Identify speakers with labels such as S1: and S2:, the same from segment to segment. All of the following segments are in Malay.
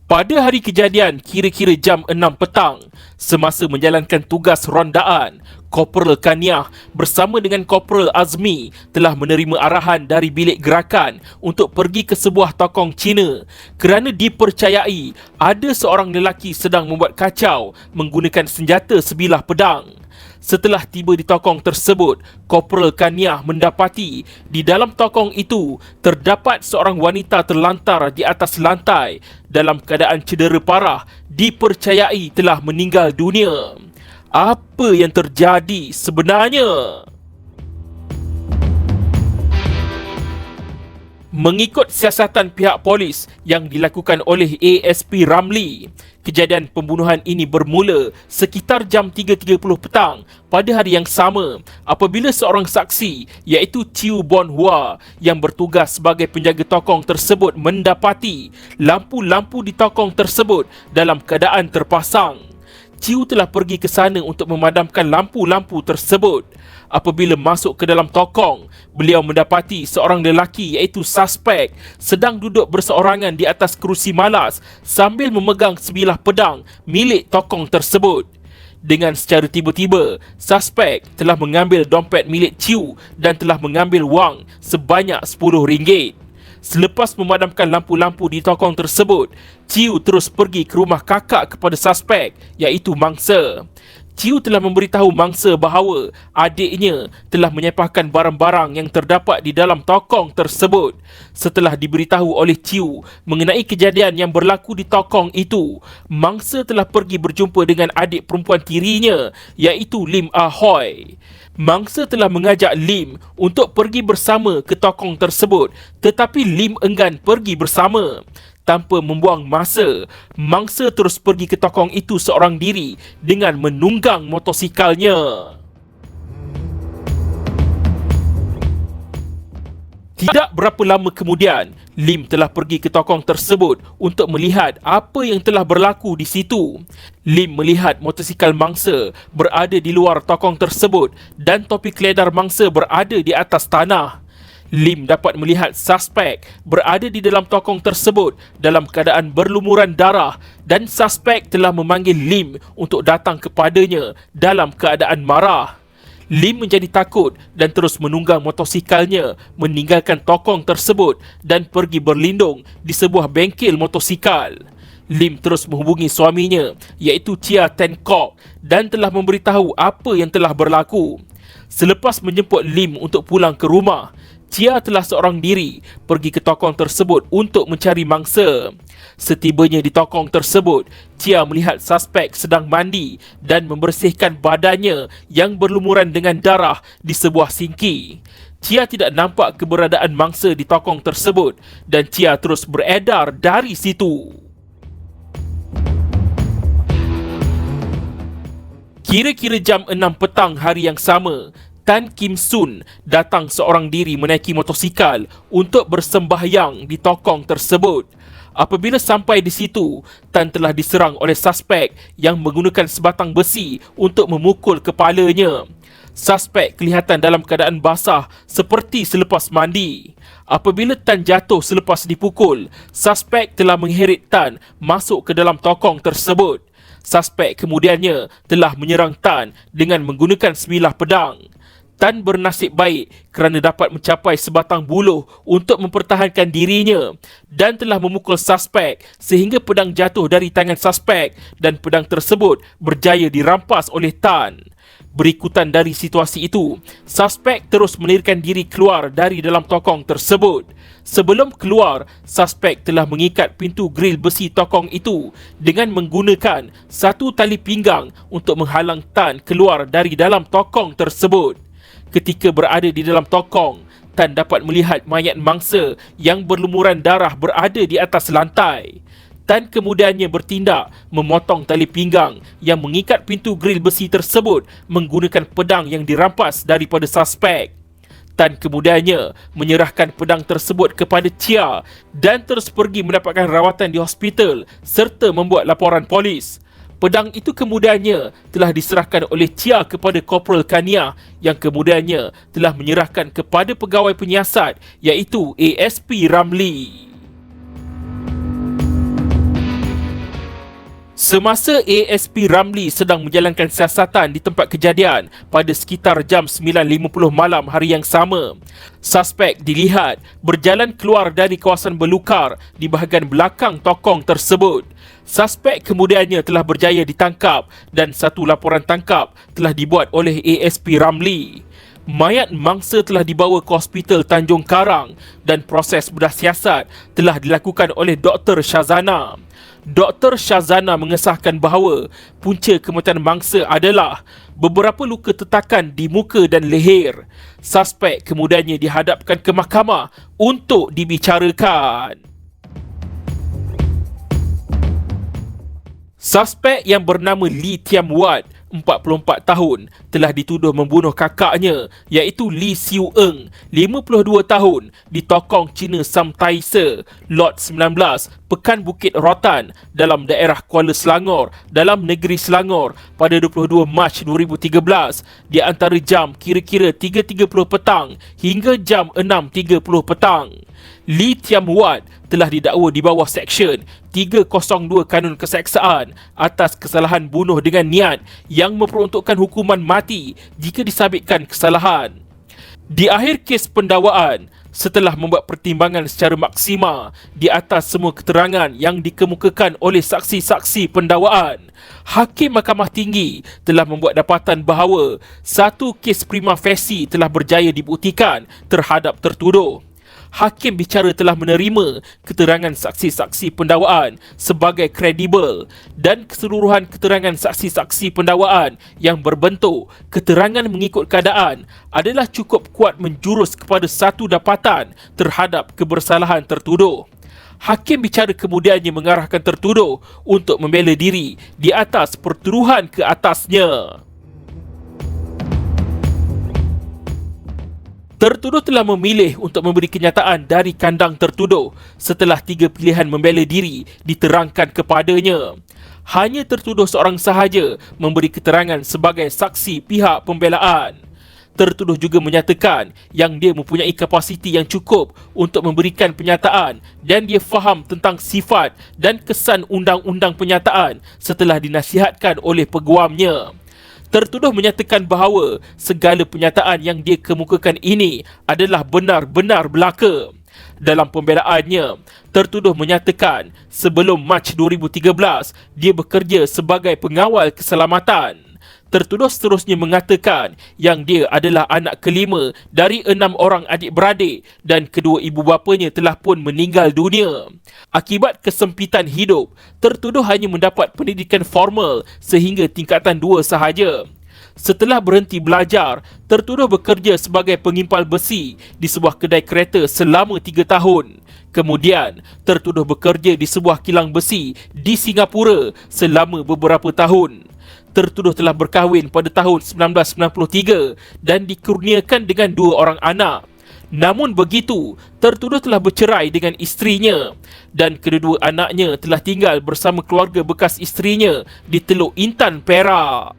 S1: Pada hari kejadian kira-kira jam 6 petang, semasa menjalankan tugas rondaan, Korporal Kaniah bersama dengan Korporal Azmi telah menerima arahan dari bilik gerakan untuk pergi ke sebuah tokong Cina kerana dipercayai ada seorang lelaki sedang membuat kacau menggunakan senjata sebilah pedang. Setelah tiba di tokong tersebut, Korporal Kaniah mendapati di dalam tokong itu terdapat seorang wanita terlantar di atas lantai dalam keadaan cedera parah, dipercayai telah meninggal dunia. Apa yang terjadi sebenarnya? Mengikut siasatan pihak polis yang dilakukan oleh ASP Ramli, kejadian pembunuhan ini bermula sekitar jam 3.30 petang pada hari yang sama apabila seorang saksi iaitu Ciu Bon Hua yang bertugas sebagai penjaga tokong tersebut mendapati lampu-lampu di tokong tersebut dalam keadaan terpasang. Ciu telah pergi ke sana untuk memadamkan lampu-lampu tersebut. Apabila masuk ke dalam tokong, beliau mendapati seorang lelaki iaitu suspek sedang duduk berseorangan di atas kerusi malas sambil memegang sebilah pedang milik tokong tersebut. Dengan secara tiba-tiba, suspek telah mengambil dompet milik Ciu dan telah mengambil wang sebanyak RM10. Selepas memadamkan lampu-lampu di tokong tersebut, Ciu terus pergi ke rumah kakak kepada suspek iaitu Mangsa. Ciu telah memberitahu Mangsa bahawa adiknya telah menyepahkan barang-barang yang terdapat di dalam tokong tersebut. Setelah diberitahu oleh Ciu mengenai kejadian yang berlaku di tokong itu, Mangsa telah pergi berjumpa dengan adik perempuan tirinya iaitu Lim Ahoy. Mangsa telah mengajak Lim untuk pergi bersama ke tokong tersebut, tetapi Lim enggan pergi bersama. Tanpa membuang masa, Mangsa terus pergi ke tokong itu seorang diri dengan menunggang motosikalnya. Tidak berapa lama kemudian, Lim telah pergi ke tokong tersebut untuk melihat apa yang telah berlaku di situ. Lim melihat motosikal Mangsa berada di luar tokong tersebut dan topi keledar Mangsa berada di atas tanah. Lim dapat melihat suspek berada di dalam tokong tersebut dalam keadaan berlumuran darah dan suspek telah memanggil Lim untuk datang kepadanya dalam keadaan marah. Lim menjadi takut dan terus menunggang motosikalnya meninggalkan tokong tersebut dan pergi berlindung di sebuah bengkel motosikal. Lim terus menghubungi suaminya iaitu Chia Ten Kok dan telah memberitahu apa yang telah berlaku. Selepas menjemput Lim untuk pulang ke rumah, Chia telah seorang diri pergi ke tokong tersebut untuk mencari mangsa. Setibanya di tokong tersebut, Chia melihat suspek sedang mandi dan membersihkan badannya yang berlumuran dengan darah di sebuah sinki. Chia tidak nampak keberadaan mangsa di tokong tersebut dan Chia terus beredar dari situ. Kira-kira jam 6 petang hari yang sama, Tan Kim Sun datang seorang diri menaiki motosikal untuk bersembahyang di tokong tersebut. Apabila sampai di situ, Tan telah diserang oleh suspek yang menggunakan sebatang besi untuk memukul kepalanya. Suspek kelihatan dalam keadaan basah seperti selepas mandi. Apabila Tan jatuh selepas dipukul, suspek telah mengheret Tan masuk ke dalam tokong tersebut. Suspek kemudiannya telah menyerang Tan dengan menggunakan sebilah pedang. Tan bernasib baik kerana dapat mencapai sebatang buluh untuk mempertahankan dirinya dan telah memukul suspek sehingga pedang jatuh dari tangan suspek dan pedang tersebut berjaya dirampas oleh Tan. Berikutan dari situasi itu, suspek terus melarikan diri keluar dari dalam tokong tersebut. Sebelum keluar, suspek telah mengikat pintu grill besi tokong itu dengan menggunakan satu tali pinggang untuk menghalang Tan keluar dari dalam tokong tersebut. Ketika berada di dalam tokong, Tan dapat melihat mayat mangsa yang berlumuran darah berada di atas lantai. Tan kemudiannya bertindak memotong tali pinggang yang mengikat pintu grill besi tersebut menggunakan pedang yang dirampas daripada suspek. Tan kemudiannya menyerahkan pedang tersebut kepada Chia dan terus pergi mendapatkan rawatan di hospital serta membuat laporan polis. Pedang itu kemudiannya telah diserahkan oleh Chia kepada Korporal Kaniah yang kemudiannya telah menyerahkan kepada pegawai penyiasat iaitu ASP Ramli. Semasa ASP Ramli sedang menjalankan siasatan di tempat kejadian pada sekitar jam 9.50 malam hari yang sama, suspek dilihat berjalan keluar dari kawasan belukar di bahagian belakang tokong tersebut. Suspek kemudiannya telah berjaya ditangkap dan satu laporan tangkap telah dibuat oleh ASP Ramli. Mayat mangsa telah dibawa ke Hospital Tanjung Karang dan proses bedah siasat telah dilakukan oleh Dr. Shazana. Dr. Shazana mengesahkan bahawa punca kematian mangsa adalah beberapa luka tetakan di muka dan leher. Suspek kemudiannya dihadapkan ke mahkamah untuk dibicarakan. Suspek yang bernama Lee Tiam Wat, 44 tahun, telah dituduh membunuh kakaknya iaitu Lee Siu Eng, 52 tahun, di Tokong Cina Sam Tai Se, Lot 19, Pekan Bukit Rotan dalam daerah Kuala Selangor dalam negeri Selangor pada 22 Mac 2013 di antara jam kira-kira 3.30 petang hingga jam 6.30 petang. Lee Tiam Wat telah didakwa di bawah Seksyen 302 Kanun Keseksaan atas kesalahan bunuh dengan niat yang memperuntukkan hukuman mati jika disabitkan kesalahan. Di akhir kes pendakwaan, setelah membuat pertimbangan secara maksima di atas semua keterangan yang dikemukakan oleh saksi-saksi pendakwaan, Hakim Mahkamah Tinggi telah membuat dapatan bahawa satu kes prima facie telah berjaya dibuktikan terhadap tertuduh. Hakim bicara telah menerima keterangan saksi-saksi pendakwaan sebagai kredibel dan keseluruhan keterangan saksi-saksi pendakwaan yang berbentuk keterangan mengikut keadaan adalah cukup kuat menjurus kepada satu dapatan terhadap kebersalahan tertuduh. Hakim bicara kemudiannya mengarahkan tertuduh untuk membela diri di atas pertuduhan ke atasnya. Tertuduh telah memilih untuk memberi kenyataan dari kandang tertuduh setelah 3 pilihan membela diri diterangkan kepadanya. Hanya tertuduh seorang sahaja memberi keterangan sebagai saksi pihak pembelaan. Tertuduh juga menyatakan yang dia mempunyai kapasiti yang cukup untuk memberikan penyataan dan dia faham tentang sifat dan kesan undang-undang penyataan setelah dinasihatkan oleh peguamnya. Tertuduh menyatakan bahawa segala penyataan yang dia kemukakan ini adalah benar-benar belaka. Dalam pembelaannya, tertuduh menyatakan sebelum Mac 2013, dia bekerja sebagai pengawal keselamatan. Tertuduh seterusnya mengatakan yang dia adalah anak kelima dari 6 orang adik-beradik dan kedua ibu bapanya telah pun meninggal dunia. Akibat kesempitan hidup, tertuduh hanya mendapat pendidikan formal sehingga tingkatan 2 sahaja. Setelah berhenti belajar, tertuduh bekerja sebagai pengimpal besi di sebuah kedai kereta selama 3 tahun. Kemudian, tertuduh bekerja di sebuah kilang besi di Singapura selama beberapa tahun. Tertuduh telah berkahwin pada tahun 1993 dan dikurniakan dengan 2 orang anak. Namun begitu, tertuduh telah bercerai dengan isterinya dan kedua-dua anaknya telah tinggal bersama keluarga bekas isterinya di Teluk Intan, Perak.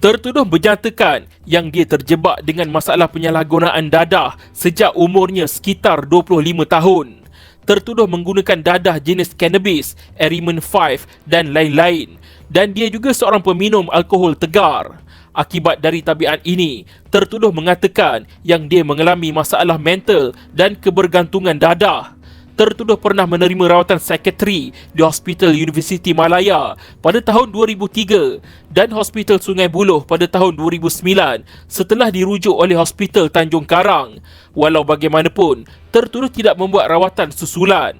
S1: Tertuduh menyatakan yang dia terjebak dengan masalah penyalahgunaan dadah sejak umurnya sekitar 25 tahun. Tertuduh menggunakan dadah jenis cannabis, Eriman 5 dan lain-lain. Dan dia juga seorang peminum alkohol tegar. Akibat dari tabiat ini, tertuduh mengatakan yang dia mengalami masalah mental dan kebergantungan dadah. Tertuduh pernah menerima rawatan psikiatri di Hospital Universiti Malaya pada tahun 2003 dan Hospital Sungai Buloh pada tahun 2009 setelah dirujuk oleh Hospital Tanjung Karang. Walau bagaimanapun, tertuduh tidak membuat rawatan susulan.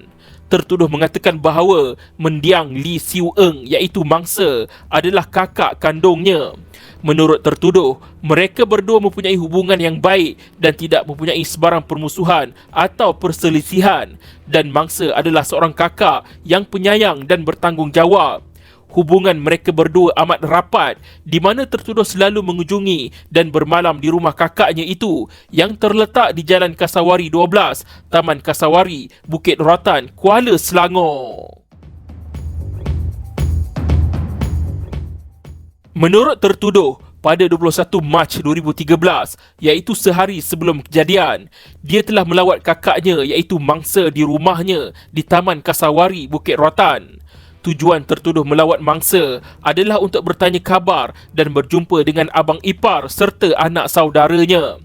S1: Tertuduh mengatakan bahawa mendiang Lee Siu Eng iaitu mangsa adalah kakak kandungnya. Menurut tertuduh, mereka berdua mempunyai hubungan yang baik dan tidak mempunyai sebarang permusuhan atau perselisihan dan mangsa adalah seorang kakak yang penyayang dan bertanggungjawab. Hubungan mereka berdua amat rapat di mana tertuduh selalu mengunjungi dan bermalam di rumah kakaknya itu yang terletak di Jalan Kasawari 12, Taman Kasawari, Bukit Rotan, Kuala Selangor. Menurut tertuduh, pada 21 Mac 2013, iaitu sehari sebelum kejadian. Dia telah melawat kakaknya iaitu mangsa di rumahnya di Taman Kasawari, Bukit Rotan. Tujuan tertuduh melawat mangsa adalah untuk bertanya khabar dan berjumpa dengan abang ipar serta anak saudaranya.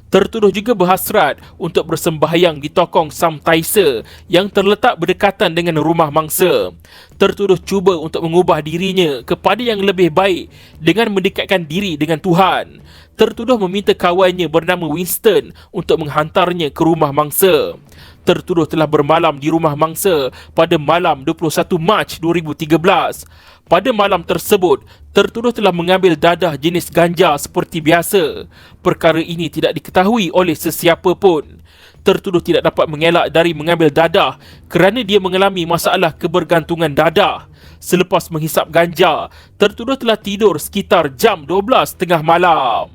S1: Tertuduh juga berhasrat untuk bersembahyang di Tokong Sam Tai Se yang terletak berdekatan dengan rumah mangsa. Tertuduh cuba untuk mengubah dirinya kepada yang lebih baik dengan mendekatkan diri dengan Tuhan. Tertuduh meminta kawannya bernama Winston untuk menghantarnya ke rumah mangsa. Tertuduh telah bermalam di rumah mangsa pada malam 21 Mac 2013. Pada malam tersebut, tertuduh telah mengambil dadah jenis ganja seperti biasa. Perkara ini tidak diketahui oleh sesiapa pun. Tertuduh tidak dapat mengelak dari mengambil dadah kerana dia mengalami masalah kebergantungan dadah. Selepas menghisap ganja, tertuduh telah tidur sekitar jam 12 tengah malam.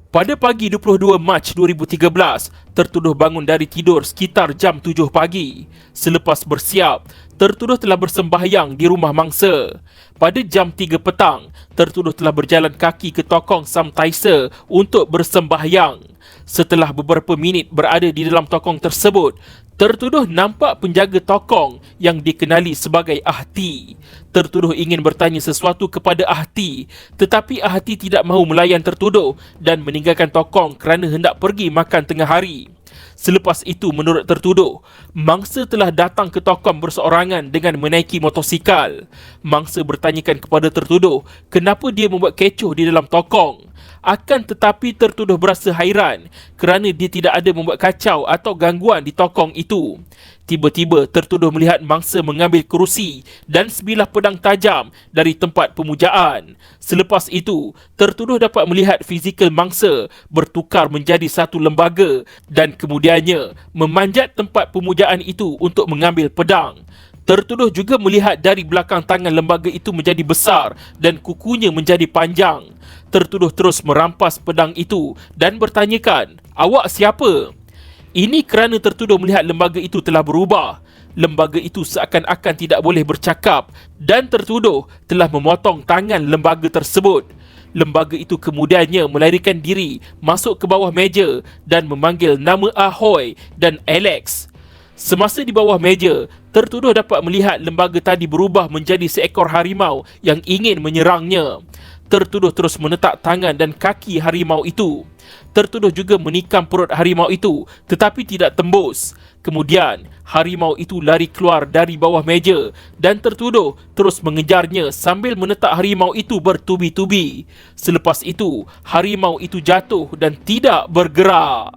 S1: Pada pagi 22 Mac 2013, tertuduh bangun dari tidur sekitar jam 7 pagi. Selepas bersiap, tertuduh telah bersembahyang di rumah mangsa. Pada jam 3 petang, tertuduh telah berjalan kaki ke Tokong Sam Tai Se untuk bersembahyang. Setelah beberapa minit berada di dalam tokong tersebut, tertuduh nampak penjaga tokong yang dikenali sebagai Ahti. Tertuduh ingin bertanya sesuatu kepada Ahti, tetapi Ahti tidak mahu melayan tertuduh dan meninggalkan tokong kerana hendak pergi makan tengah hari. Selepas itu, menurut tertuduh, mangsa telah datang ke tokong berseorangan dengan menaiki motosikal. Mangsa bertanyakan kepada tertuduh kenapa dia membuat kecoh di dalam tokong. Akan tetapi tertuduh berasa hairan kerana dia tidak ada membuat kacau atau gangguan di tokong itu. Tiba-tiba tertuduh melihat mangsa mengambil kerusi dan sebilah pedang tajam dari tempat pemujaan. Selepas itu, tertuduh dapat melihat fizikal mangsa bertukar menjadi satu lembaga dan kemudiannya memanjat tempat pemujaan itu untuk mengambil pedang. Tertuduh juga melihat dari belakang tangan lembaga itu menjadi besar dan kukunya menjadi panjang. Tertuduh terus merampas pedang itu dan bertanyakan, "Awak siapa?" Ini kerana tertuduh melihat lembaga itu telah berubah. Lembaga itu seakan-akan tidak boleh bercakap dan tertuduh telah memotong tangan lembaga tersebut. Lembaga itu kemudiannya melarikan diri masuk ke bawah meja dan memanggil nama Ahoy dan Alex. Semasa di bawah meja, tertuduh dapat melihat lembaga tadi berubah menjadi seekor harimau yang ingin menyerangnya. Tertuduh terus menetak tangan dan kaki harimau itu. Tertuduh juga menikam perut harimau itu tetapi tidak tembus. Kemudian, harimau itu lari keluar dari bawah meja dan tertuduh terus mengejarnya sambil menetak harimau itu bertubi-tubi. Selepas itu, harimau itu jatuh dan tidak bergerak.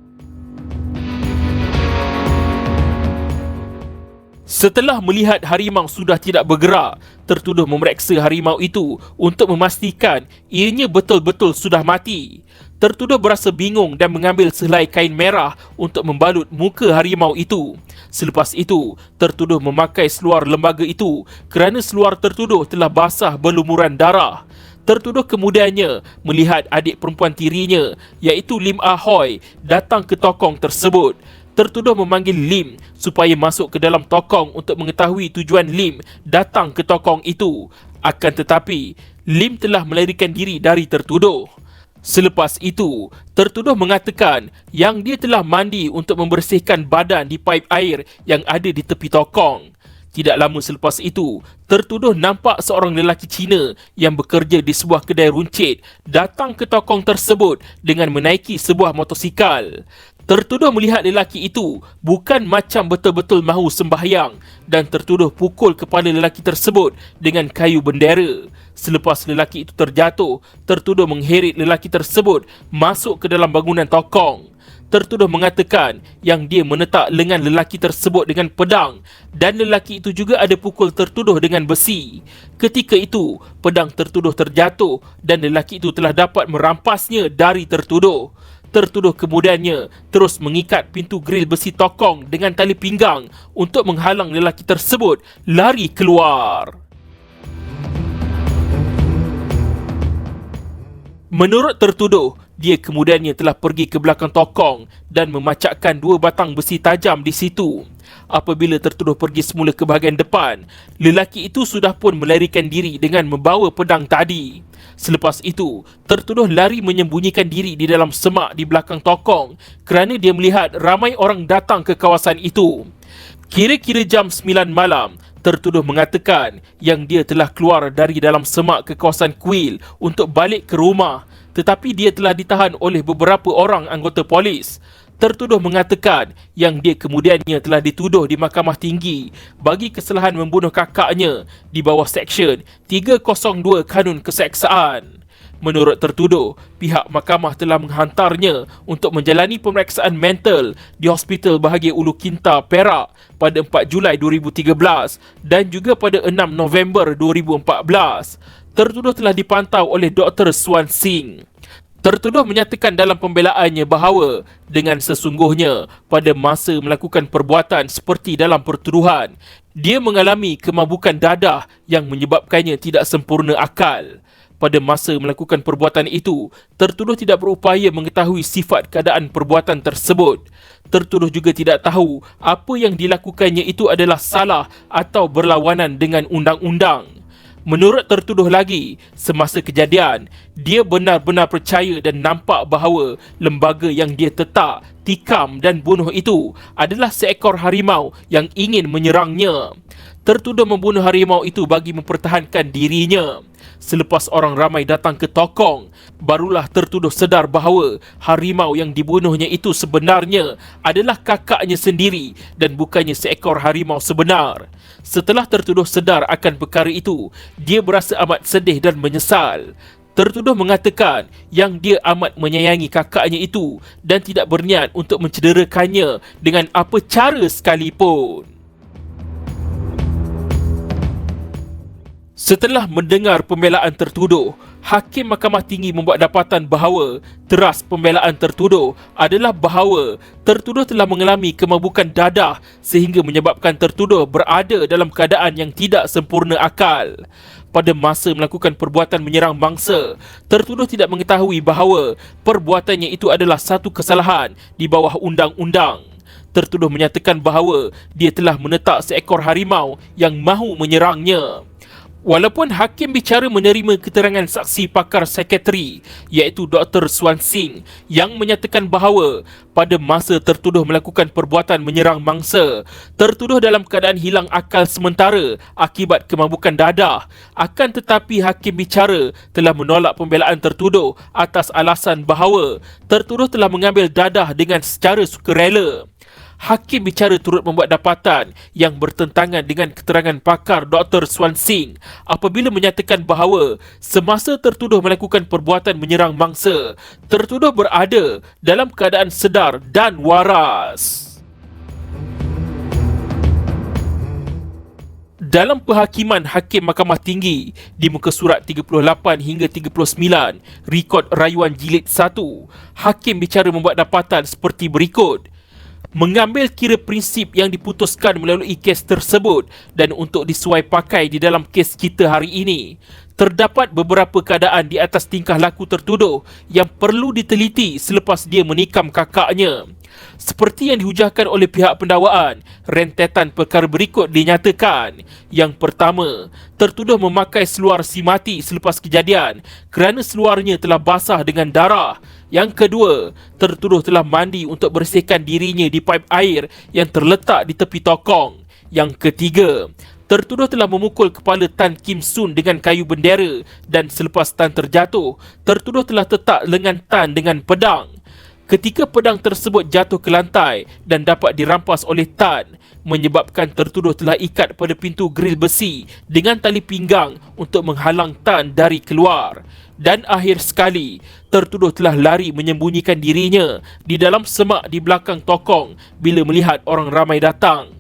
S1: Setelah melihat harimau sudah tidak bergerak, tertuduh memeriksa harimau itu untuk memastikan ianya betul-betul sudah mati. Tertuduh berasa bingung dan mengambil sehelai kain merah untuk membalut muka harimau itu. Selepas itu, tertuduh memakai seluar lembaga itu kerana seluar tertuduh telah basah berlumuran darah. Tertuduh kemudiannya melihat adik perempuan tirinya iaitu Lim Ahoy datang ke tokong tersebut. Tertuduh memanggil Lim supaya masuk ke dalam tokong untuk mengetahui tujuan Lim datang ke tokong itu. Akan tetapi, Lim telah melarikan diri dari tertuduh. Selepas itu, tertuduh mengatakan yang dia telah mandi untuk membersihkan badan di paip air yang ada di tepi tokong. Tidak lama selepas itu, tertuduh nampak seorang lelaki Cina yang bekerja di sebuah kedai runcit datang ke tokong tersebut dengan menaiki sebuah motosikal. Tertuduh melihat lelaki itu bukan macam betul-betul mahu sembahyang dan tertuduh pukul kepala lelaki tersebut dengan kayu bendera. Selepas lelaki itu terjatuh, tertuduh mengheret lelaki tersebut masuk ke dalam bangunan tokong. Tertuduh mengatakan yang dia menetak lengan lelaki tersebut dengan pedang dan lelaki itu juga ada pukul tertuduh dengan besi. Ketika itu, pedang tertuduh terjatuh dan lelaki itu telah dapat merampasnya dari tertuduh. Tertuduh kemudiannya terus mengikat pintu grill besi tokong dengan tali pinggang untuk menghalang lelaki tersebut lari keluar. Menurut tertuduh, dia kemudiannya telah pergi ke belakang tokong dan memacakkan 2 batang besi tajam di situ. Apabila tertuduh pergi semula ke bahagian depan, lelaki itu sudah pun melarikan diri dengan membawa pedang tadi. Selepas itu, tertuduh lari menyembunyikan diri di dalam semak di belakang tokong kerana dia melihat ramai orang datang ke kawasan itu. Kira-kira jam 9 malam, tertuduh mengatakan yang dia telah keluar dari dalam semak ke kawasan kuil untuk balik ke rumah, tetapi dia telah ditahan oleh beberapa orang anggota polis. Tertuduh mengatakan yang dia kemudiannya telah dituduh di Mahkamah Tinggi bagi kesalahan membunuh kakaknya di bawah Seksyen 302 Kanun Keseksaan. Menurut tertuduh, pihak mahkamah telah menghantarnya untuk menjalani pemeriksaan mental di Hospital Bahagia Ulu Kinta, Perak pada 4 Julai 2013 dan juga pada 6 November 2014. Tertuduh telah dipantau oleh Dr. Swan Singh. Tertuduh menyatakan dalam pembelaannya bahawa dengan sesungguhnya pada masa melakukan perbuatan seperti dalam pertuduhan, dia mengalami kemabukan dadah yang menyebabkannya tidak sempurna akal. Pada masa melakukan perbuatan itu, tertuduh tidak berupaya mengetahui sifat keadaan perbuatan tersebut. Tertuduh juga tidak tahu apa yang dilakukannya itu adalah salah atau berlawanan dengan undang-undang. Menurut tertuduh lagi, semasa kejadian, dia benar-benar percaya dan nampak bahawa lembaga yang dia tetak, tikam dan bunuh itu adalah seekor harimau yang ingin menyerangnya. Tertuduh membunuh harimau itu bagi mempertahankan dirinya. Selepas orang ramai datang ke tokong, barulah tertuduh sedar bahawa harimau yang dibunuhnya itu sebenarnya adalah kakaknya sendiri dan bukannya seekor harimau sebenar. Setelah tertuduh sedar akan perkara itu, dia berasa amat sedih dan menyesal. Tertuduh mengatakan yang dia amat menyayangi kakaknya itu dan tidak berniat untuk mencederakannya dengan apa cara sekalipun. Setelah mendengar pembelaan tertuduh, Hakim Mahkamah Tinggi membuat dapatan bahawa teras pembelaan tertuduh adalah bahawa tertuduh telah mengalami kemabukan dadah sehingga menyebabkan tertuduh berada dalam keadaan yang tidak sempurna akal. Pada masa melakukan perbuatan menyerang mangsa, tertuduh tidak mengetahui bahawa perbuatannya itu adalah satu kesalahan di bawah undang-undang. Tertuduh menyatakan bahawa dia telah menetak seekor harimau yang mahu menyerangnya. Walaupun hakim bicara menerima keterangan saksi pakar psikiatri iaitu Dr. Swan Singh yang menyatakan bahawa pada masa tertuduh melakukan perbuatan menyerang mangsa, tertuduh dalam keadaan hilang akal sementara akibat kemabukan dadah, akan tetapi hakim bicara telah menolak pembelaan tertuduh atas alasan bahawa tertuduh telah mengambil dadah dengan secara sukarela. Hakim bicara turut membuat dapatan yang bertentangan dengan keterangan pakar Dr. Swan Singh apabila menyatakan bahawa semasa tertuduh melakukan perbuatan menyerang mangsa, tertuduh berada dalam keadaan sedar dan waras. Dalam penghakiman Hakim Mahkamah Tinggi di muka surat 38 hingga 39, rekod rayuan jilid 1, hakim bicara membuat dapatan seperti berikut. Mengambil kira prinsip yang diputuskan melalui kes tersebut dan untuk disuai pakai di dalam kes kita hari ini, terdapat beberapa keadaan di atas tingkah laku tertuduh yang perlu diteliti selepas dia menikam kakaknya. Seperti yang dihujahkan oleh pihak pendakwaan, rentetan perkara berikut dinyatakan. Yang pertama, tertuduh memakai seluar si mati selepas kejadian kerana seluarnya telah basah dengan darah. Yang kedua, tertuduh telah mandi untuk bersihkan dirinya di paip air yang terletak di tepi tokong. Yang ketiga, tertuduh telah memukul kepala Tan Kim Soon dengan kayu bendera dan selepas Tan terjatuh, tertuduh telah tetak lengan Tan dengan pedang. Ketika pedang tersebut jatuh ke lantai dan dapat dirampas oleh Tan, menyebabkan tertuduh telah ikat pada pintu grill besi dengan tali pinggang untuk menghalang Tan dari keluar. Dan akhir sekali, tertuduh telah lari menyembunyikan dirinya di dalam semak di belakang tokong bila melihat orang ramai datang.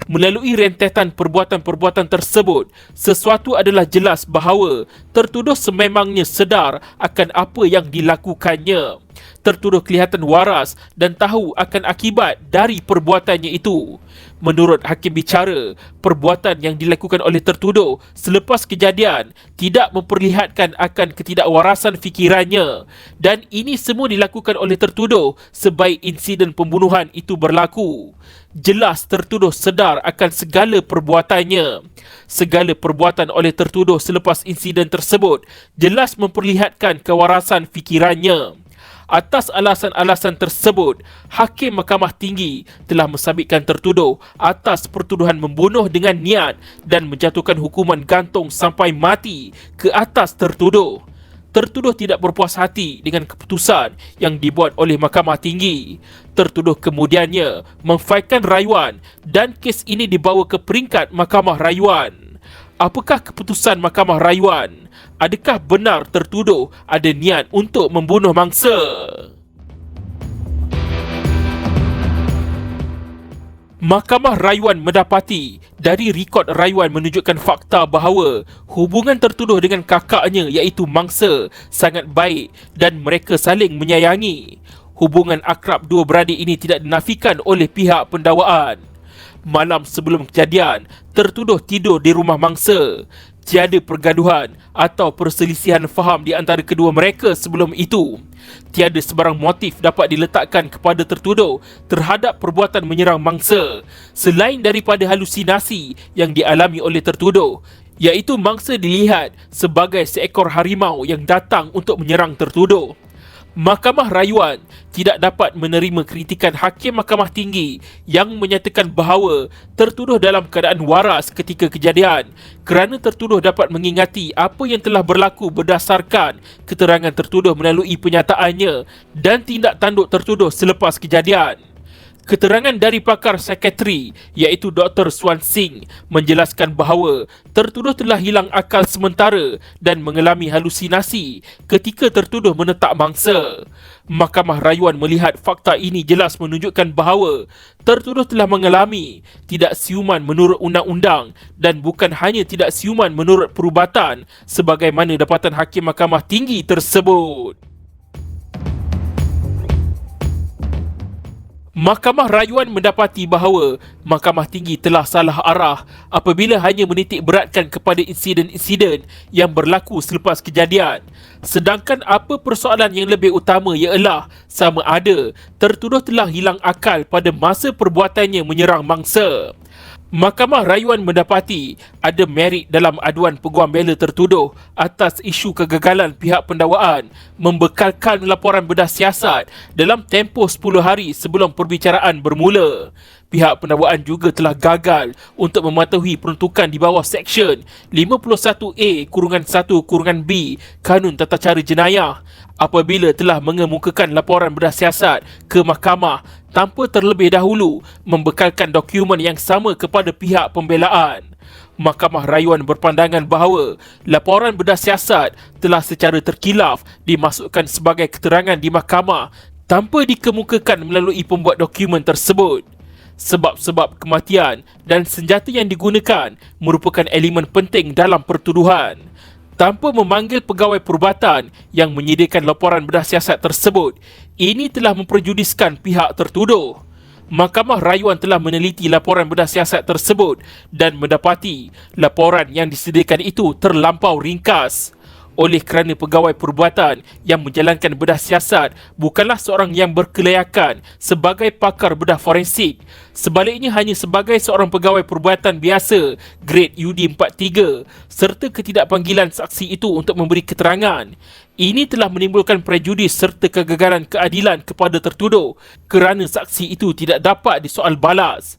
S1: Melalui rentetan perbuatan-perbuatan tersebut, sesuatu adalah jelas bahawa tertuduh sememangnya sedar akan apa yang dilakukannya. tertuduh kelihatan waras dan tahu akan akibat dari perbuatannya itu. Menurut hakim bicara, perbuatan yang dilakukan oleh tertuduh selepas kejadian tidak memperlihatkan akan ketidakwarasan fikirannya dan ini semua dilakukan oleh tertuduh sebaik insiden pembunuhan itu berlaku. Jelas tertuduh sedar akan segala perbuatannya. Segala perbuatan oleh tertuduh selepas insiden tersebut jelas memperlihatkan kewarasan fikirannya. Atas alasan-alasan tersebut, Hakim Mahkamah Tinggi telah mensabitkan tertuduh atas pertuduhan membunuh dengan niat dan menjatuhkan hukuman gantung sampai mati ke atas tertuduh. Tertuduh tidak berpuas hati dengan keputusan yang dibuat oleh Mahkamah Tinggi. Tertuduh kemudiannya memfailkan rayuan dan kes ini dibawa ke peringkat Mahkamah Rayuan. Apakah keputusan Mahkamah Rayuan? Adakah benar tertuduh ada niat untuk membunuh mangsa? Mahkamah Rayuan mendapati dari rekod rayuan menunjukkan fakta bahawa hubungan tertuduh dengan kakaknya iaitu mangsa sangat baik dan mereka saling menyayangi. Hubungan akrab dua beradik ini tidak dinafikan oleh pihak pendakwaan. Malam sebelum kejadian, tertuduh tidur di rumah mangsa. Tiada pergaduhan atau perselisihan faham di antara kedua mereka sebelum itu. Tiada sebarang motif dapat diletakkan kepada tertuduh terhadap perbuatan menyerang mangsa selain daripada halusinasi yang dialami oleh tertuduh, iaitu mangsa dilihat sebagai seekor harimau yang datang untuk menyerang tertuduh. Mahkamah Rayuan tidak dapat menerima kritikan Hakim Mahkamah Tinggi yang menyatakan bahawa tertuduh dalam keadaan waras ketika kejadian kerana tertuduh dapat mengingati apa yang telah berlaku berdasarkan keterangan tertuduh melalui penyataannya dan tindak tanduk tertuduh selepas kejadian. Keterangan dari pakar psikiatri iaitu Dr. Swan Singh menjelaskan bahawa tertuduh telah hilang akal sementara dan mengalami halusinasi ketika tertuduh menetak mangsa. Mahkamah Rayuan melihat fakta ini jelas menunjukkan bahawa tertuduh telah mengalami tidak siuman menurut undang-undang dan bukan hanya tidak siuman menurut perubatan sebagaimana dapatan Hakim Mahkamah Tinggi tersebut. Mahkamah Rayuan mendapati bahawa Mahkamah Tinggi telah salah arah apabila hanya menitik beratkan kepada insiden-insiden yang berlaku selepas kejadian. Sedangkan apa persoalan yang lebih utama ialah sama ada tertuduh telah hilang akal pada masa perbuatannya menyerang mangsa. Mahkamah Rayuan mendapati ada merit dalam aduan peguam bela tertuduh atas isu kegagalan pihak pendakwaan membekalkan laporan bedah siasat dalam tempoh 10 hari sebelum perbicaraan bermula. Pihak pendakwaan juga telah gagal untuk mematuhi peruntukan di bawah Seksyen 51A-1-B Kanun Tata Cara Jenayah apabila telah mengemukakan laporan bedah siasat ke mahkamah tanpa terlebih dahulu membekalkan dokumen yang sama kepada pihak pembelaan. Mahkamah Rayuan berpandangan bahawa laporan bedah siasat telah secara terkilaf dimasukkan sebagai keterangan di mahkamah tanpa dikemukakan melalui pembuat dokumen tersebut. Sebab-sebab kematian dan senjata yang digunakan merupakan elemen penting dalam pertuduhan. Tanpa memanggil pegawai perubatan yang menyediakan laporan bedah siasat tersebut, ini telah memperjudiskan pihak tertuduh. Mahkamah Rayuan telah meneliti laporan bedah siasat tersebut dan mendapati laporan yang disediakan itu terlampau ringkas. Oleh kerana pegawai perubatan yang menjalankan bedah siasat bukanlah seorang yang berkelayakan sebagai pakar bedah forensik, sebaliknya hanya sebagai seorang pegawai perubatan biasa grade UD43 serta ketidakpanggilan saksi itu untuk memberi keterangan. Ini telah menimbulkan prejudis serta kegagalan keadilan kepada tertuduh kerana saksi itu tidak dapat disoal balas.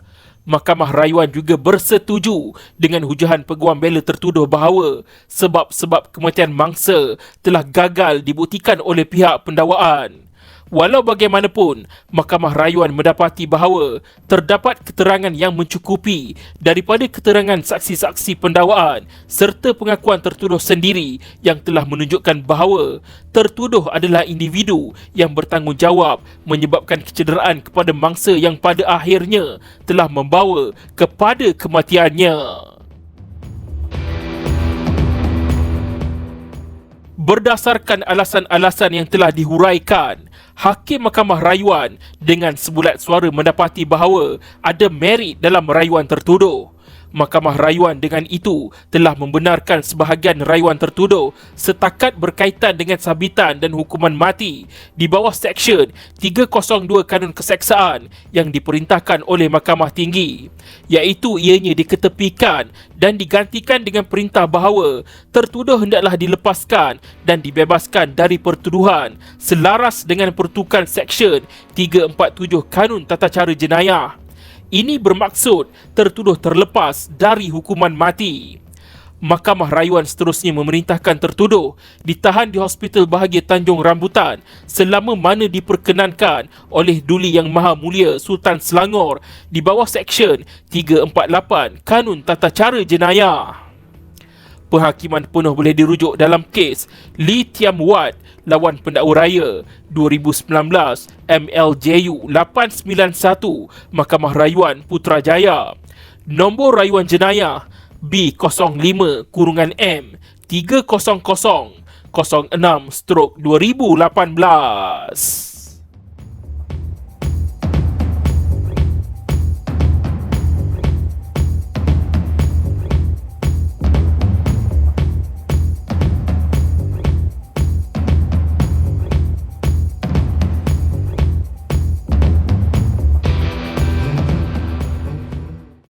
S1: Mahkamah Rayuan juga bersetuju dengan hujahan peguam bela tertuduh bahawa sebab-sebab kematian mangsa telah gagal dibuktikan oleh pihak pendakwaan. Walau bagaimanapun, Mahkamah Rayuan mendapati bahawa terdapat keterangan yang mencukupi daripada keterangan saksi-saksi pendakwaan serta pengakuan tertuduh sendiri yang telah menunjukkan bahawa tertuduh adalah individu yang bertanggungjawab menyebabkan kecederaan kepada mangsa yang pada akhirnya telah membawa kepada kematiannya. Berdasarkan alasan-alasan yang telah dihuraikan, Hakim Mahkamah Rayuan dengan sebulat suara mendapati bahawa ada merit dalam rayuan tertuduh. Mahkamah Rayuan dengan itu telah membenarkan sebahagian rayuan tertuduh setakat berkaitan dengan sabitan dan hukuman mati di bawah Seksyen 302 Kanun Keseksaan yang diperintahkan oleh Mahkamah Tinggi, iaitu ianya diketepikan dan digantikan dengan perintah bahawa tertuduh hendaklah dilepaskan dan dibebaskan dari pertuduhan selaras dengan pertukan Seksyen 347 Kanun Tata Cara Jenayah. Ini bermaksud tertuduh terlepas dari hukuman mati. Mahkamah Rayuan seterusnya memerintahkan tertuduh ditahan di Hospital Bahagia Tanjung Rambutan selama mana diperkenankan oleh Duli Yang Maha Mulia Sultan Selangor di bawah Seksyen 348 Kanun Tata Cara Jenayah. Penghakiman penuh boleh dirujuk dalam kes Lee Tiam Wat lawan Pendakwa Raya 2019 MLJU 891 Mahkamah Rayuan Putrajaya. Nombor rayuan jenayah B05-M 30006/2018.